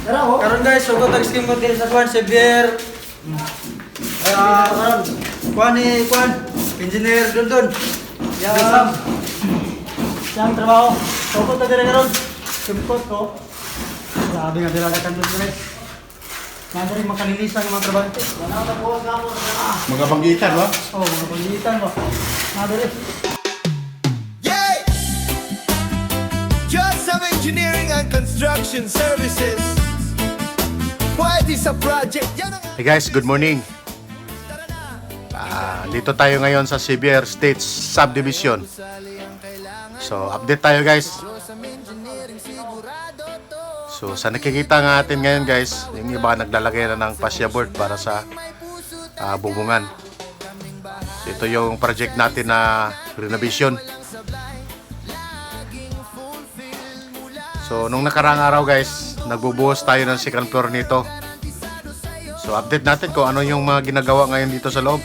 Karon guys, sugod ang scheme ko din sa Juan Xavier. Karon, Juan, Engineer Dundon. Yan. Siyang trabaho. Sugod na din karon. Simpot ko. Sabi nga dilalakan doon guys. Nanda rin makalinisan ng mga trabante. Mga banggitan, ba? Oo, mga pangitan ba. Nanda rin. Just of Engineering and Construction Services. Why this a project? Hey guys, good morning. Dito tayo ngayon sa Xavier Estates Subdivision. So, update tayo guys. So, sa nakikita nga natin ngayon guys, yung iba naglalagay na ng fascia board para sa bubungan. So, ito yung project natin na renovation. So, nung nakaraang araw guys, nagbubuhos tayo ng second floor nito. So, update natin kung ano yung mga ginagawa ngayon dito sa loob.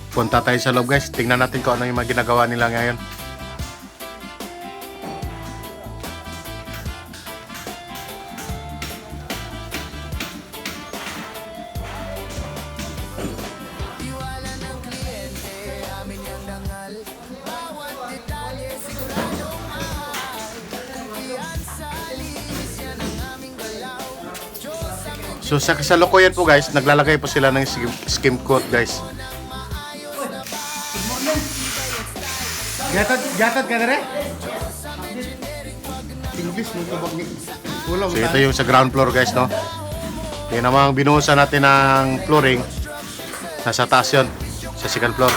Punta tayo sa loob guys, tingnan natin kung ano yung mga ginagawa nila ngayon. So sa kasalukuyan po guys, naglalagay po sila ng skim coat guys. Gatad ka na rin? English mo tabag ni. So ito yung sa ground floor guys, no? Yung namang binuhusan natin ng flooring, nasa taas yun, sa second floor.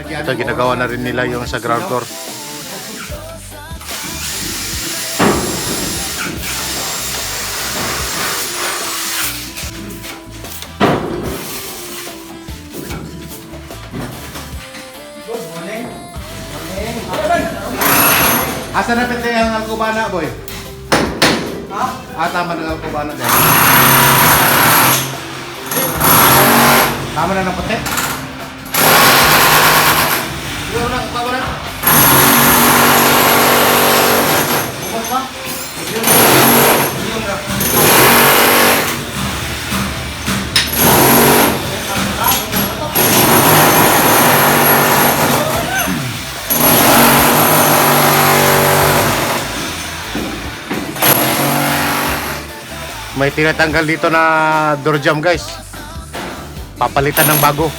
Ito ginagawa na rin nila yung sa ground floor. Asa na pete ang Alcubana, boy? Ha? Tama na ang Alcubana din. Tama na ng pete? Siguro na, tama na. Bukod pa? Yung na. May tinatanggal dito na door jamb guys. Papalitan ng bago.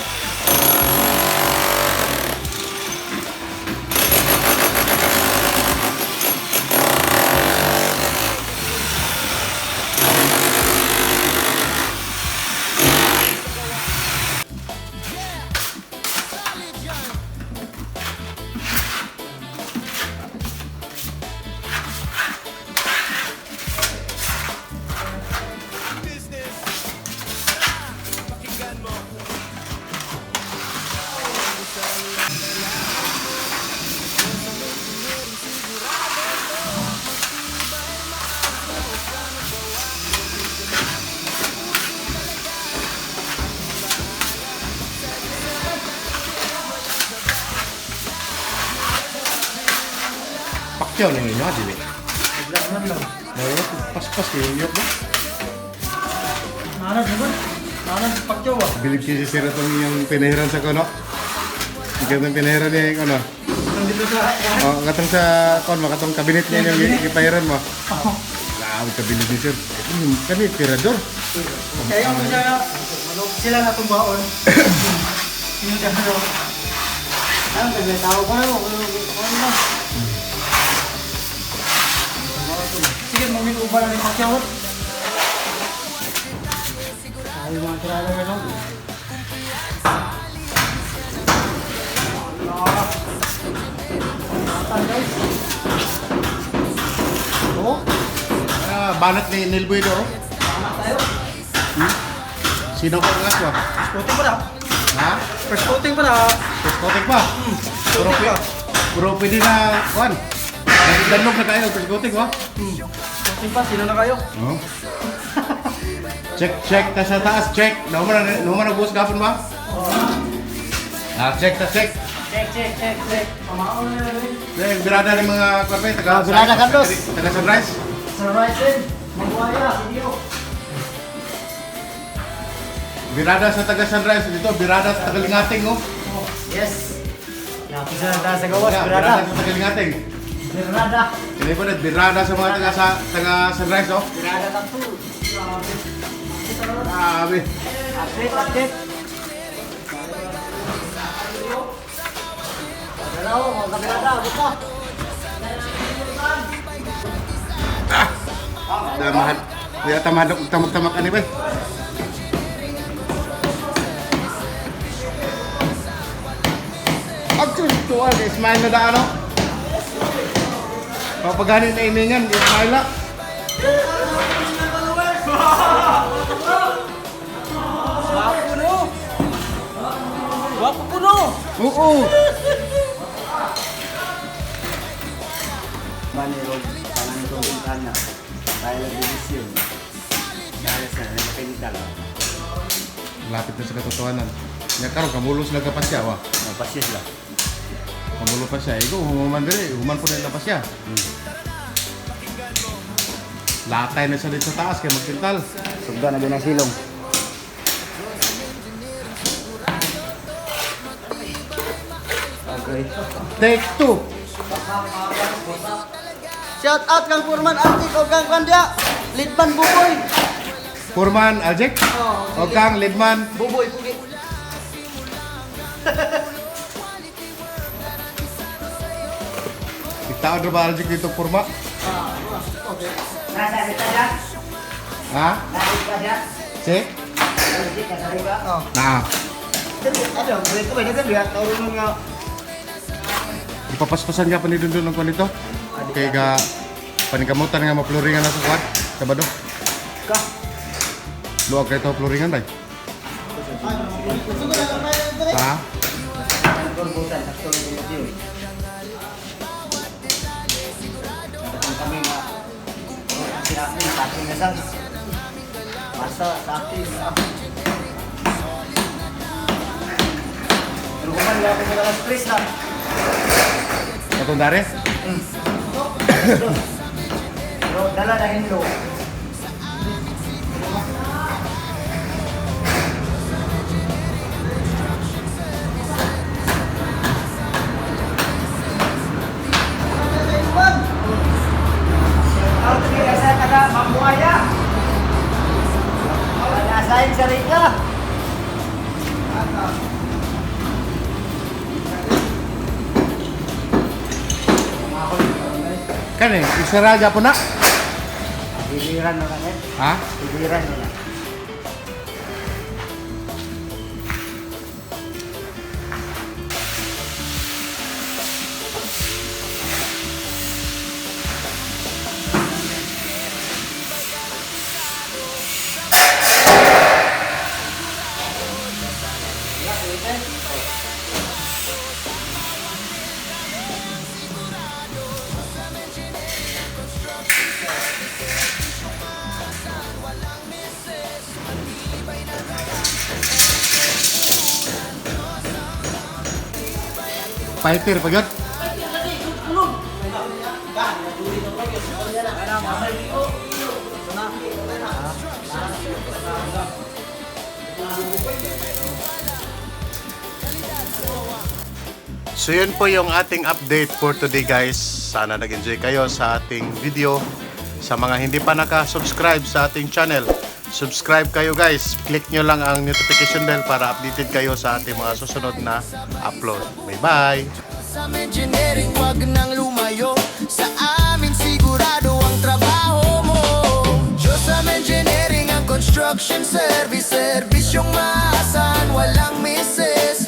Pakyaw lang yun, di ba? Pas-pas yung yun ba? Nanan pakyaw ah. Bilib siya si Sir itong yung pinahiran sa kono. Ikaw itong pinahiran niya yung ano. Nandito sa... Katong sa kono, katong kabinet niya yung ipahiran mo. Laawit kabinet ni Sir. Ito yung kami, tirador. Kaya yung sila na itong baon. Yung ano. Ano, nagtawag ko na mo. Ano na? Sige, mamit uba na ni Pacquiao. Ay, mga tirada nga lang. Guys. Oo. Banat ni Nilboy do. Tama tayo. Sino ko ang aswa? Coating pa na. Ha? First coating pa na. First coating pa? Puro pwede na, kuhan. Nagdanog na tayo, first coating ba? Coating pa, sino na kayo? Oo. Check ta sa taas, check. Naman nagbuhos gapon ba? Check ta, check. Check. Pamaon na rin. Birada ng mga kape, Birada, Carlos. Taga Sunrise. Sunrise din. Mabuhaya. Video. Birada sa taga Sunrise dito, birada sa taga Lingating, oh. Yes. Napisa na tayo sa gawas. Birada Birada. sa taga Lingating. Birada. Hindi po na, birada sa mga taga Sunrise, oh. Birada lang po. Grabe. Update. Dalaw, mga kabirada. Buka. Tamahan. Kaya tamak ani ba? Actually, tuwa, Ismail na daano. Papaganin na iningan, Ismail na. Wapo puno. Oo. Manirog, tangan ko din kana. Tayo lang division. Dahil sa mechanical. Lapit na sa katotohanan. Nya karon kamulos lang ka pa siya, wa. Pasis lang. Kamulo pa siya. Ikaw, human diri, human po na pa siya. Latay na siya dito sa taas kaya magpintal. Sugda na din ang silong. Okay. Take 2. Shout out kang Purman Antik o kang Kandya. Litman Buboy. Furman Aljek. O kang Lidman. Buboy pugi. Itaon na ba Aljek dito Furma? Nasa kita dyan? Ha? Nasa kita dyan? Si? Nasa kita? Oh. Nah. Ano, balik ko ba? Nasa lihat. Tawag nga. Ipapaspasan nga pa ni Dundun ng kwan ito. Kaya ga paningkamutan nga mapluringan na sa kwan. Sabado. Ka. Luwag kayo ito pluringan ba? Ha? Korbutan. Sakto lang yung video. Nakatang kami nga. Sinabi, sa akin na sang. Masa, sa akin. Pero kuman, wala ko mga lang stress lang. Katong dari? Pero dala na hinlo. Out kaya sa taga Mambuaya. Nasahin sa Rika. Kan isaraja po na. Biliran na lang eh. Ha? Biliran na lang. Fighter pa yun? So yun po yung ating update for today guys. Sana nag-enjoy kayo sa ating video. Sa mga hindi pa naka-subscribe sa ating channel, subscribe kayo guys. Click nyo lang ang notification bell para updated kayo sa ating mga susunod na upload. Bye-bye! Sa engineering, wag nang lumayo. Sa amin sigurado ang trabaho mo. Diyos sa engineering, ang construction service. Servisyong maasahan, walang misses.